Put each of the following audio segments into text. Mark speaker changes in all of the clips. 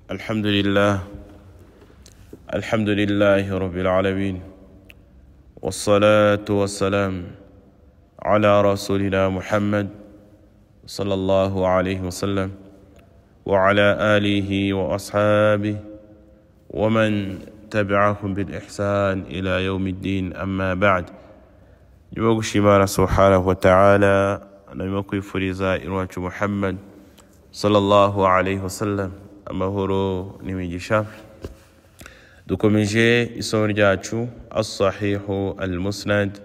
Speaker 1: الحمد لله رب العالمين والصلاة والسلام على رسولنا محمد صلى الله عليه وسلم وعلى آله وأصحابه ومن تبعهم بالإحسان إلى يوم الدين أما بعد يوغشي سبحانه وتعالى نمكو فريزا إرواج محمد صلى الله عليه وسلم amahoro n'imigisha dukomeje isomo ryacu as-sahihu al-musnad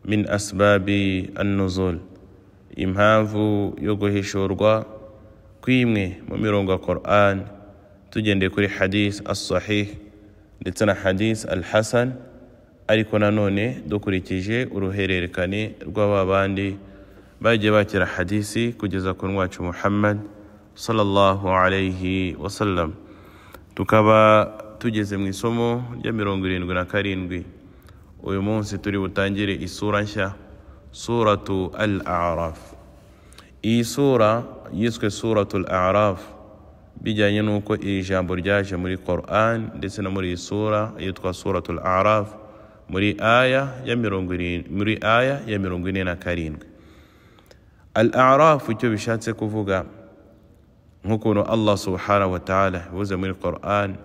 Speaker 1: min asbabi an-nuzul impamvu yo guhishurwa kwimwe mu mirongo ya Qur'an tugendeye kuri hadith as-sahih ndetse na hadith al-hasan ariko nanone dukurikije uruhererekane rw'ababandi bagiye bakira hadisi kugeza ku nwacu Muhammad sallallahu alayhi wasallam. Tukaba tugeze mu isomo rya 77. Uyu munsi turi butangire isura nshya, suratu al-a'raf. Iyi sura yiswe suratu al-a'raf bijyanye nuko iri jambo ryaje muri Qur'an ndetse no muri sura yitwa suratu al-a'raf muri aya ya 47. Al-a'raf icyo bishatse kuvuga nk'ukuntu Allah subhanahu wa ta'ala yavuze muri Qur'an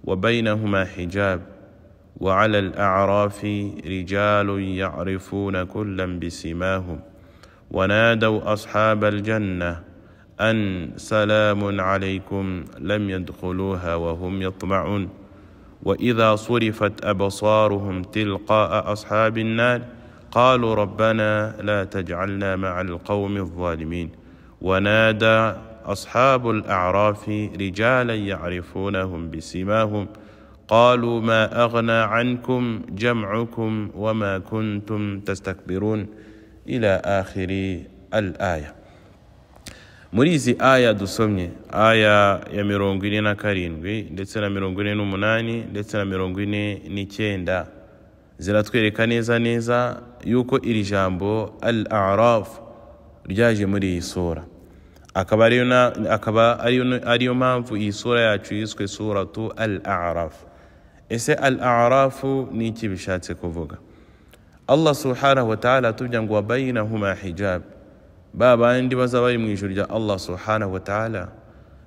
Speaker 1: wa bainahuma hijab wa 'ala al-a'rafi rijalun ya'rifuna kullam bisimahum wa nadaw ashabal jannah an salamun 'alaykum lam yadkhuluha wa hum yatma'un wa idha surifat absaruhum tilqa'a ashabin nar qalu rabbana la taj'alna ma'al qawmi adh-dhalimin wa nada أصحاب الأعراف رجالا يعرفونهم بسيماهم قالوا ما أغنى عنكم جمعكم وما كنتم تستكبرون إلى آخر الآية. مريزي آية دسومني آية يا 47 ndetse na 48 ndetse na 49 ziratwereka neza yuko iri jambo al-a'raf ryaje muri iyi sura. Akaba ariyo mpamvu iyi sura yacu yiswe suratu al-a'raf. Ese al-a'raf ni iki bishatse kuvuga? Allah subhanahu wa ta'ala atubwira ngo bainahuma hijab, babandi bazaba bari mu ijuru rya Allah subhanahu wa ta'ala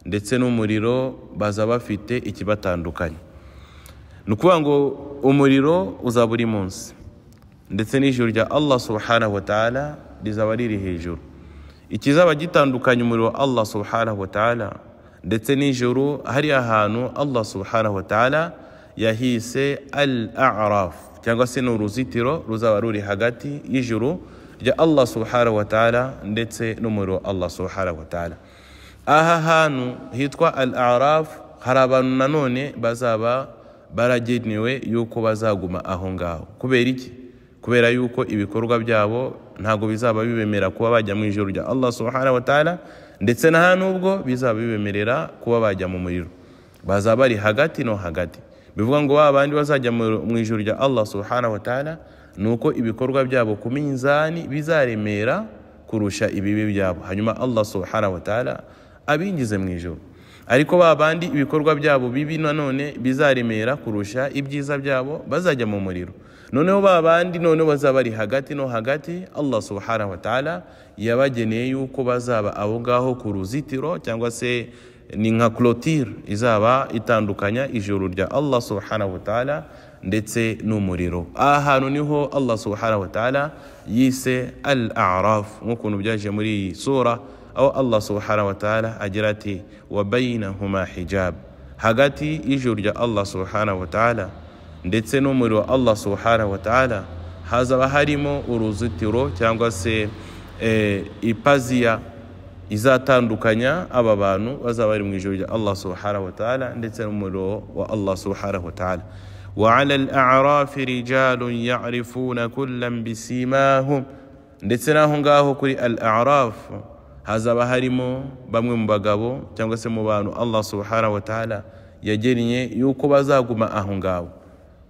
Speaker 1: ndetse n'umuriro bazaba bafite ikibatandukanye. Nukuvuga ngo umuriro uzaba uri munsi ndetse n'ijuru rya Allah subhanahu wa ta'ala rizaba riri hejuru. Ikizaba gitandukanye umuriro wa Allah subhanahu wa ta'ala ndetse n'ijuru hari ahantu Allah subhanahu wa ta'ala yahise al-a'raf cyangwa se n'uruzitiro ruzaba ruri hagati y'ijuru rya Allah subhanahu wa ta'ala ndetse n'umuriro wa Allah subhanahu wa ta'ala. Aha hantu hitwa al-a'raf hari abantu nanone bazaba baragenewe yuko bazaguma aho ngaho. Kubera iki? Kubera yuko ibikorwa byabo ntago bizaba bibemera kuba bajya mu ijuru rya Allah subhanahu wa ta'ala ndetse na nubwo bizaba bibemerera kuba bajya mu muriro, bazaba bari hagati no hagati. Bivuga ngo abandi bazajya mu ijuru rya Allah subhanahu wa ta'ala nuko ibikorwa byabo ku minzani bizaremera kurusha ibibi byabo, hanyuma Allah subhanahu wa ta'ala abingize mu ijuru. Ariko babandi ibikorwa byabo bibi nanone bizaremera kurusha ibyiza byabo bazajya mu muriro. Noneho babandi bazaba bari hagati no hagati, Allah subhanahu wa ta'ala yabageneye yuko bazaba abo ngaho ku ruzitiro cyangwa se ni nka clôture izaba itandukanya ijuru rya Allah subhanahu wa ta'ala ndetse n'umuriro. Ahantu niho Allah subhanahu wa ta'ala yise al-a'raf nk'ukuntu byaje muri iyi sura, aho Allah subhanahu wa ta'ala agira ati wa bainahuma hijab, hagati y'ijuru rya Allah subhanahu wa ta'ala ndetse n'umuriro wa Allah subhanahu wa ta'ala hazaba harimo uruzitiro cyangwa se ipaziya izatandukanya aba bantu bazaba bari mu ijuru rya Allah subhanahu wa ta'ala ndetse n'umuriro wa Allah subhanahu wa ta'ala. Wa 'ala al-a'rafi rijalun ya'rifuna kullam bisimahum, ndetse naho ngaho kuri al-a'raf hazaba harimo bamwe mu bagabo cyangwa se mu bantu Allah subhanahu wa ta'ala yagennye yuko bazaguma aho ngaho,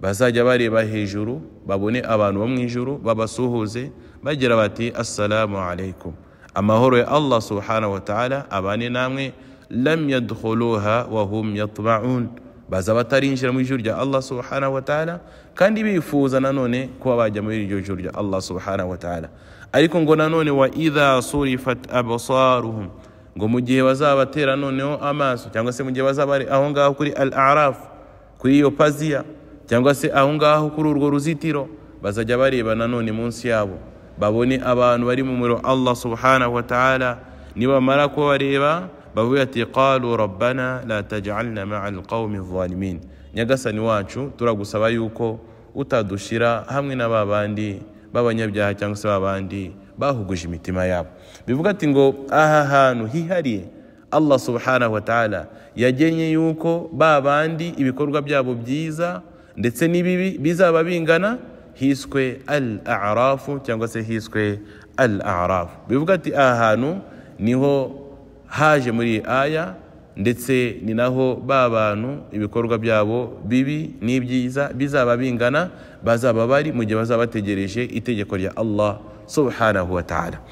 Speaker 1: bazajya bareba hejuru babone abantu bo mu ijuru babasuhuze bagira bati assalamu alaikum, amahoro ya Allah subhanahu wa ta'ala abane namwe lam yadkhuluha wa hum yatma'un, baza batarinjira mu ijuru rya Allah subhanahu wa ta'ala kandi bifuza nanone kuba bajya muri iryo juru rya Allah subhanahu wa ta'ala. Ariko ngo nanone wa idha surifat absaruhum, ngo mu gihe bazabatera noneho amaso cyangwa se mu gihe bazaba ari aho ngaho kuri al-a'raf, kuri iyo paziya cyangwa se aho ngaho kuri urwo ruzitiro, bazajya bareba nanone munsi yabo babone abantu bari mu muriro Allah subhanahu wa ta'ala. Nibamara ko bareba bavuga ati qalu rabbana la taj'alna ma'al qawmi adh-dhalimin, nyagasani wacu turagusaba yuko utadushira hamwe n'ababandi b'abanyabyaha cyangwa se babandi bahuguje imitima yabo. Bivuga ati ngo aha hantu hihariye Allah subhanahu wa ta'ala yagenye yuko babandi ibikorwa byabo byiza ndetse n'ibibi bizaba bingana, hiswe al-a'rafu cyangwa se hiswe al-a'raf. Bivuga ati aha hantu niho haje muri aya, ndetse ni naho babantu ibikorwa byabo bibi n'ibyiza bizaba bingana bazaba bari mu gihe bazaba bategereje itegeko rya Allah subhanahu wa ta'ala.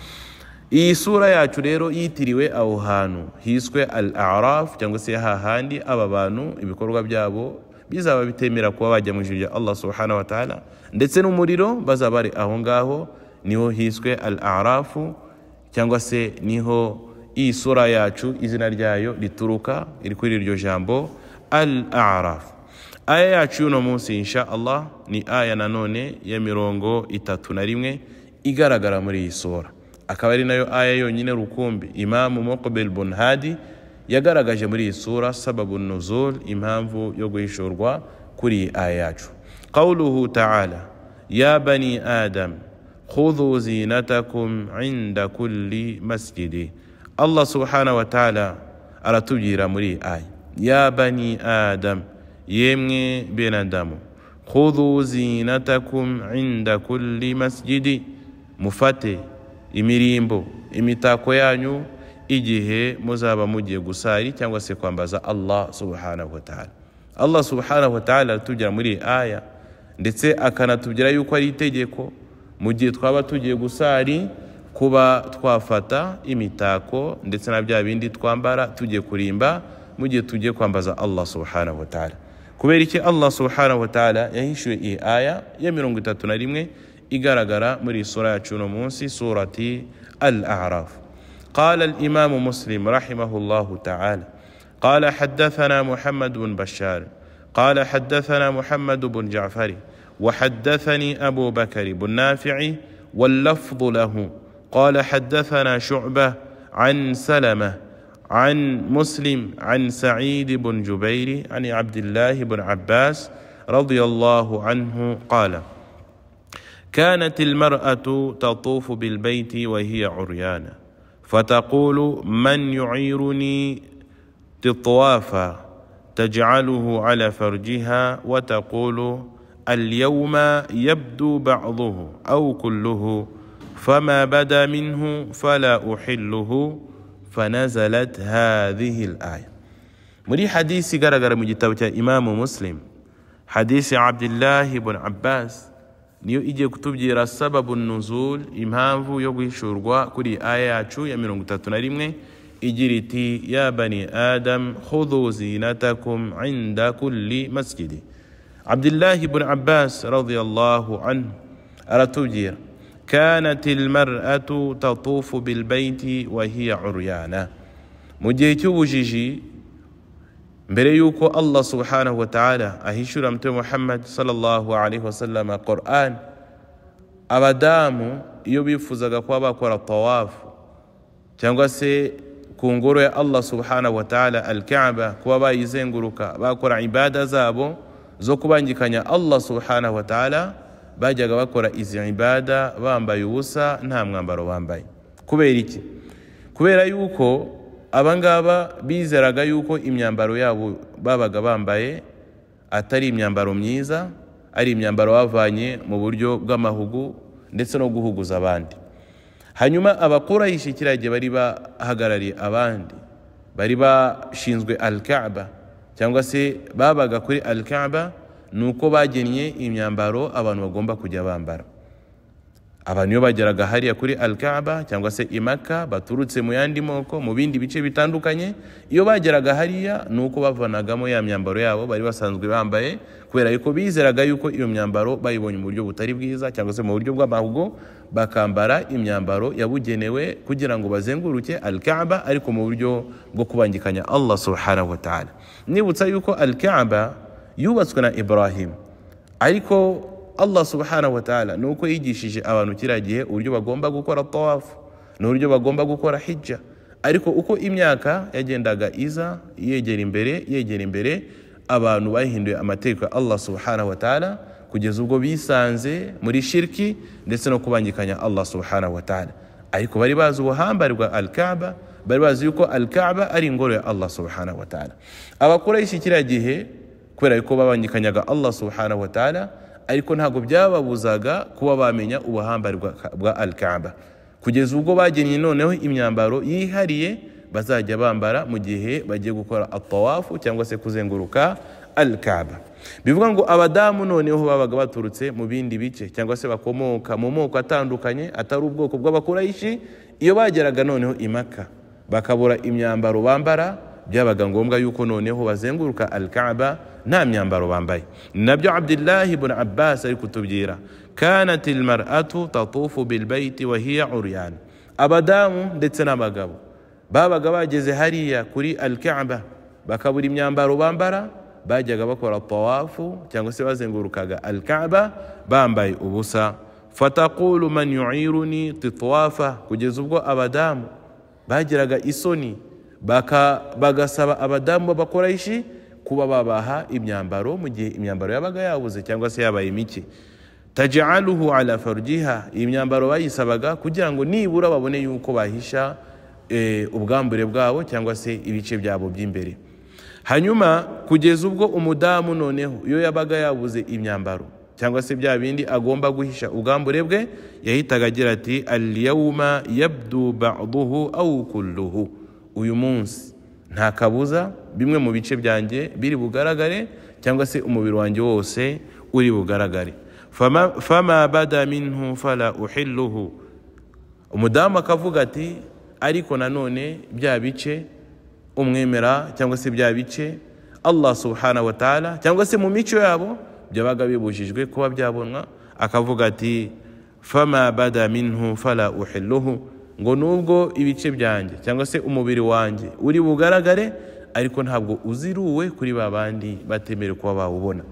Speaker 1: Iyi sura yacu rero yitiriwe aho hantu hiswe al-a'raf cyangwa se hahandi aba bantu ibikorwa byabo bizaba bitemera kuba bajya mu ijuru rya Allah subhanahu wa ta'ala, ndetse n'umuriro bazaba bari aho ngaho, niho hiswe al-a'raf cyangwa se niho iyi sura yacu izina ryayo rituruka, iri kuri iryo jambo al-a'raf. Aya yacu y'uno munsi insha Allah ni aya nanone ya 31 igaragara muri iyi sura, akaba ari nayo aya yonyine rukumbi Imam Muqbil bin Hadi yagaragaje muri iyi sura sababu nuzul, impamvu yo guhishurwa kuri iyi aya yacu. Qawluhu ta'ala ya bani adam khudhu zinatakum inda kulli masjidi. Allah subhanahu wa ta'ala aratubwira muri aya ya bani adam, yemwe benadamu, khudhu zinatakum inda kulli masjidi, mufate imirimbo imitako yanyu igihe muzaba mugiye gusari cyangwa se kwambaza Allah subhanahu wa ta'ala. Allah subhanahu wa ta'ala aratubwira muri aya ndetse akanatubwira yuko ari itegeko mu gihe twaba tugiye gusari kuba twafata imitako ndetse na bya bindi twambara tugiye kurimba mu gihe tugiye kwambaza Allah subhanahu wa ta'ala. Kubera iki Allah subhanahu wa ta'ala yahishuye iyi aya ya 31 igaragara muri sura yacu no munsi, surati al-a'raf. قال الإمام مسلم رحمه الله تعالى قال حدثنا محمد بن بشار قال حدثنا محمد بن جعفر وحدثني أبو بكر بن نافع واللفظ له قال حدثنا شعبة عن سلمة عن مسلم عن سعيد بن جبير عن عبد الله بن عباس رضي الله عنه قال كانت المرأة تطوف بالبيت وهي عريانة فتقول من يعيرني تطوافا تجعله على فرجها وتقول اليوم يبدو بعضه أو كله فما بدا منه فلا أحله فنزلت هذه الآية. مري حديث غرغر مجتبة إمام مسلم حديث عبد الله بن عباس niyo ije kutubwira sababu nuzul, impamvu yo guhishurwa kuri aya yacu ya 31 igira iti ya bani adam khudhu zinatakum inda kulli masjidi. Abdullah ibn Abbas radiyallahu anhu aratubwira kanat almar'atu tatufu bilbayti wa hiya uryana, mu gihe cy'ubujiji mbere yuko Allah subhanahu wa ta'ala ahishura mtume Muhammad sallallahu alaihi wasallam Qur'an, abadamu iyo bifuzaga kuba bakora tawafu cyangwa se ku ngoro ya Allah subhanahu wa ta'ala al-Kaaba, kuba bayizenguruka bakora ibada zabo zo kubangikanya Allah subhanahu wa ta'ala, bajyaga bakora izi ibada bambaye ubusa nta mwambaro bambaye. Kubera iki? Kubera yuko abangaba bizeraga yuko imyambaro yabo babaga bambaye atari imyambaro myiza, ari imyambaro bavanye mu buryo bw'amahugu ndetse no guhuguza abandi. Hanyuma abaquraishi kiragiye bari bahagarariye abandi, bari bashinzwe al-Kaaba cyangwa se babaga kuri al-Kaaba, nuko bagennye imyambaro abantu bagomba kujya bambara. abantu iyo bageraga hariya kuri Al-Kaaba cyangwa se i Makka baturutse mu yandi moko mu bindi bice bitandukanye, iyo bageraga hariya nuko bavanagamo ya myambaro yabo bari basanzwe bambaye, kubera yuko bizeraga yuko iyo myambaro bayibonye mu buryo butari bwiza cyangwa se mu buryo bw'amahugo, bakambara imyambaro yabugenewe kugira ngo bazenguruke Al-Kaaba ariko mu buryo bwo kubangikanya Allah subhanahu wa ta'ala. Nibutsa yuko Al-Kaaba yubatswe na Ibrahim, ariko Allah subhanahu wa ta'ala nuko yigishije abantu kiriya gihe uburyo bagomba gukora tawafu n'uburyo bagomba gukora hijja, ariko uko imyaka yagendaga iza yegera imbere abantu bahinduye amategeko ya Allah subhanahu wa ta'ala kugeza ubwo bisanze muri shirki ndetse no kubangikanya Allah subhanahu wa ta'ala. Ariko bari bazi ubuhambare bwa Al-Kaaba, bari bazi yuko Al-Kaaba ari ingoro ya Allah subhanahu wa ta'ala. Abakuraishi kiriya gihe kubera yuko babangikanyaga Allah subhanahu wa ta'ala, ariko ntago byababuzaga kuba bamenya ubuhambare bwa Al-Kaaba, kugeza ubwo bagennye noneho imyambaro yihariye bazajya bambara mu gihe bagiye gukora at-tawafu cyangwa se kuzenguruka Al-Kaaba. Bivuga ngo abadamu noneho babaga baturutse mu bindi bice cyangwa se bakomoka mu moko atandukanye atari ubwoko bw'abakuraishi, iyo bageraga noneho i Makka bakabura imyambaro bambara, byabaga ngombwa yuko noneho bazenguruka Al-Kaaba nta myambaro bambaye. Nabyo Abdullah ibn Abbas ari kutubwira, kanat almar'atu tatufu bilbayti wa hiya uryan, abadamu ndetse n'abagabo babaga bageze hariya kuri Al-Kaaba bakabura imyambaro bambara, bajyaga bakora tawafu cyangwa se bazengurukaga Al-Kaaba bambaye ubusa. Fataqulu man yu'iruni titwafa, kugeza ubwo abadamu bagiraga isoni bagasaba abadamu b'abakuraishi kuba babaha imyambaro mu gihe imyambaro yabaga yabuze cyangwa se yabaye mike. Taj'aluhu ala farjiha, imyambaro bayisabaga kugira ngo nibura babone yuko bahisha ubwambure bwabo cyangwa se ibice byabo by'imbere. Hanyuma kugeza ubwo umudamu noneho iyo yabaga yabuze imyambaro cyangwa se bya bindi agomba guhisha ubwambure bwe, yahitaga agira ati al-yawma yabdu ba'duhu aw kulluhu, uyu munsi nta kabuza bimwe mu bice byanjye biri bugaragare cyangwa se umubiri wanjye wose uri bugaragare. Fama bada minhu fala uhilluhu, umudamu akavuga ati ariko nanone bya bice umwemera cyangwa se bya bice Allah subhanahu wa ta'ala cyangwa se mu mico yabo byabaga bibujijwe kuba byabonwa, akavuga ati fama bada minhu fala uhilluhu, ngo nubwo ibice byanjye cyangwa se umubiri wanjye uri bugaragare ariko ntabwo uziruwe kuri babandi batemere kuba bawubona,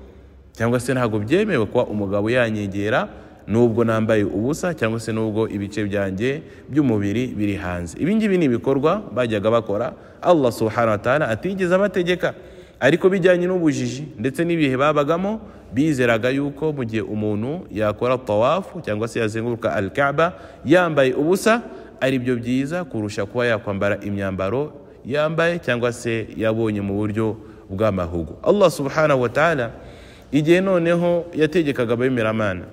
Speaker 1: cyangwa se ntabwo byemewe kuba umugabo yanyegera nubwo nambaye ubusa cyangwa se nubwo ibice byanjye by'umubiri biri hanze. Ibi ngibi ni ibikorwa bajyaga bakora Allah subhanahu wa ta'ala atigeze abategeka, ariko bijyanye n'ubujiji ndetse n'ibihe babagamo bizeraga yuko mu gihe umuntu yakora tawafu cyangwa se yazenguruka Al-Kaaba yambaye ubusa ari byo byiza kurusha kuba yakwambara imyambaro yambaye cyangwa se yabonye mu buryo bw'amahugu. Allah subhanahu wa ta'ala igihe noneho yategekaga abemeramana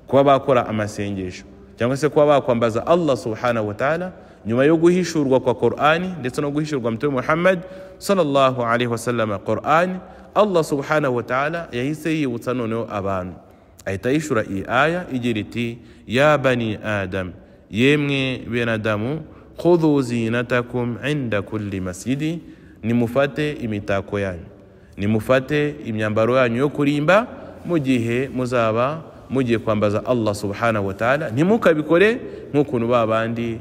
Speaker 1: kuba bakora amasengesho cyangwa se kuba bakwambaza Allah subhanahu wa ta'ala nyuma yo guhishurwa kwa Qur'ani ndetse no guhishurwa Mtume Muhammad sallallahu alaihi wasallam Qur'ani, Allah subhanahu wa ta'ala yahise yibutsa noneho abantu ahita yishura iyi aya igira iti ya bani adam, yemwe bene Adamu, khudhu zinatakum inda kulli masjidi, nimufate imitako yanyu, nimufate imyambaro yanyu yo kurimba mu gihe muzaba mugiye kwambaza Allah subhanahu wa ta'ala, ntimukabikore nk'ukuntu babandi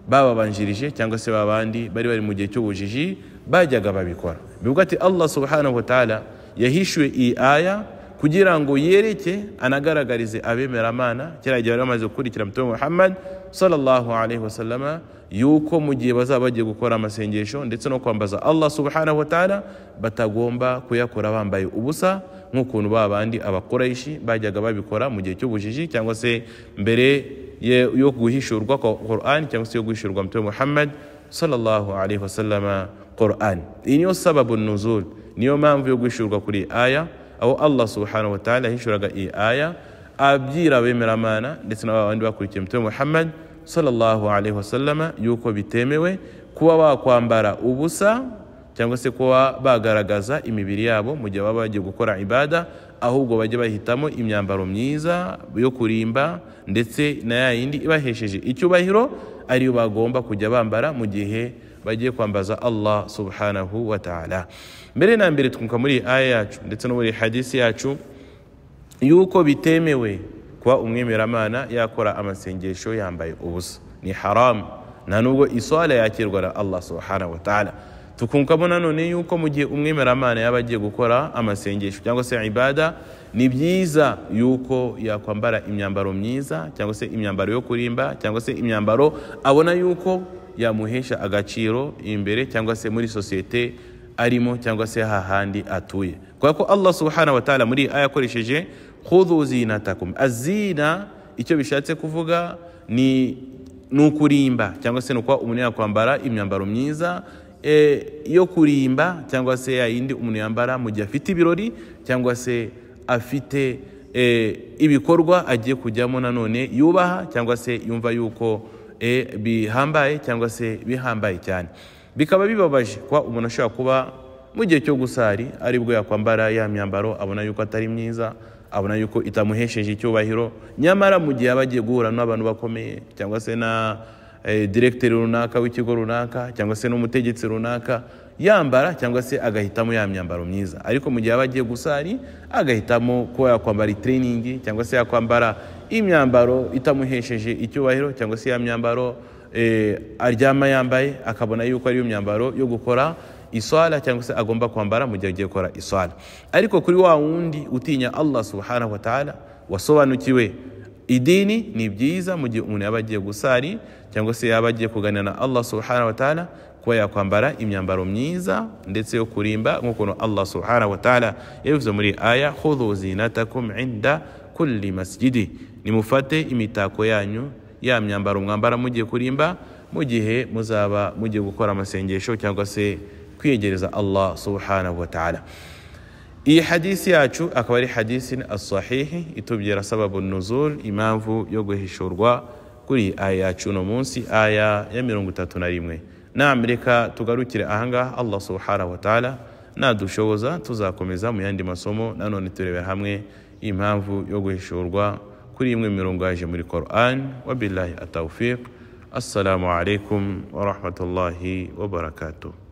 Speaker 1: bababanjirije cyangwa se babandi bari mu gihe cy'ubujiji bajyaga babikora. Bivuga ati Allah subhanahu wa ta'ala yahishuye iyi aya kugira ngo yereke anagaragarize abemeramana kera gihe bamaze gukurikira Mtume Muhammad sallallahu alaihi wasallam yuko mu gihe bazaba bagiye gukora amasengesho ndetse no kwambaza Allah subhanahu wa ta'ala batagomba kuyakora bambaye ubusa nk'ukuntu babandi abakuraishi bajyaga babikora mu gihe cy'ubujiji cyangwa se mbere yo guhishurwa kwa Qur'an cyangwa se yo guhishurwa Mtume Muhammad sallallahu alaihi wasallam Qur'an. Iyi niyo sababu nuzul, niyo mpamvu yo guhishurwa kuri aya, aho Allah subhanahu wa ta'ala hishuraga iyi aya abyira abemeramana ndetse n'abandi bakurikiye Mtume Muhammad sallallahu alaihi wasallam yuko bitemewe kuba bakwambara ubusa cyangwa se kuba bagaragaza imibiri yabo mu gihe baba bagiye gukora ibada ahubwo bajye bahitamo imyambaro myiza yo kurimba ndetse na yindi ibahesheje icyubahiro ariyo bagomba kujya bambara mu gihe bagiye kwambaza Allah subhanahu wa ta'ala. Mbere na mbere twumva muri aya yacu ndetse no muri hadisi yacu yuko bitemewe kwa umwemeramana yakora amasengesho yambaye ubusa, ni haram, nta nubwo iswala yakirwa na Allah subhanahu wa ta'ala. Tukumva nanone yuko mu gihe umwemeramana yaba agiye gukora amasengesho cyangwa se ibada, ni byiza yuko yakwambara imyambaro myiza cyangwa se imyambaro yo kurimba cyangwa se imyambaro abona yuko yamuhesha agaciro imbere cyangwa se muri societe arimo cyangwa se hahandi atuye. Kwa ko Allah subhanahu wa ta'ala muri aya akoresheje khudhu zinatakum, azina icyo bishatse kuvuga ni nukurimba cyangwa se nuko umuntu yakwambara imyambaro myiza yo kurimba cyangwa se yindi umuntu yambara mu gihe afite ibirori cyangwa se afite ibikorwa agiye kujyamo nanone yubaha cyangwa se yumva yuko bihambaye cyangwa se bihambaye cyane. Bikaba bibabaje kwa umuntu ashobora kuba mu gihe cyo gusari aribwo yakwambara ya myambaro abona yuko atari myiza, abona yuko itamuhesheje icyubahiro, nyamara mu gihe abagiye guhura n'abantu bakomeye cyangwa se na directeur runaka w'ikigo runaka cyangwa se n'umutegetsi runaka yambara cyangwa se agahitamo ya myambaro myiza. Ariko mu gihe abagiye gusari agahitamo ko yakwambara training cyangwa se yakwambara imyambaro itamuhesheje icyubahiro cyangwa se ya myambaro aryama yambaye, akabona yuko ari yo myambaro yo gukora iswala cyangwa se agomba kwambara mu gihe agiye gukora iswala. Ariko kuri wa wundi utinya Allah subhanahu wa ta'ala, wasobanukiwe idini, ni byiza mu gihe umuntu yaba agiye gusari cyangwa se yaba agiye kuganira na Allah subhanahu wa ta'ala kuba yakwambara imyambaro myiza ndetse yo kurimba nk'uko Allah subhanahu wa ta'ala yavuze muri aya khudhu zinatakum inda kulli masjidi, nimufate imitako yanyu ya myambaro mwambara mugiye kurimba mu gihe muzaba mugiye gukora amasengesho cyangwa se kwiyegereza Allah subhanahu wa ta'ala. Iyi hadisi yacu akaba ari hadisi as-sahihi itubwira sababu nuzul, impamvu yo guhishurwa kuri aya yacu no munsi, aya ya 31. Reka tugarukire ahangaha. Allah subhanahu wa ta'ala nadushoboza tuzakomeza mu yandi masomo nanone turebe hamwe impamvu yo guhishurwa kuri imwe mirongo yaje muri Qur'an. Wabillahi at-tawfiq. Assalamu alaikum wa rahmatullahi wa barakatuh.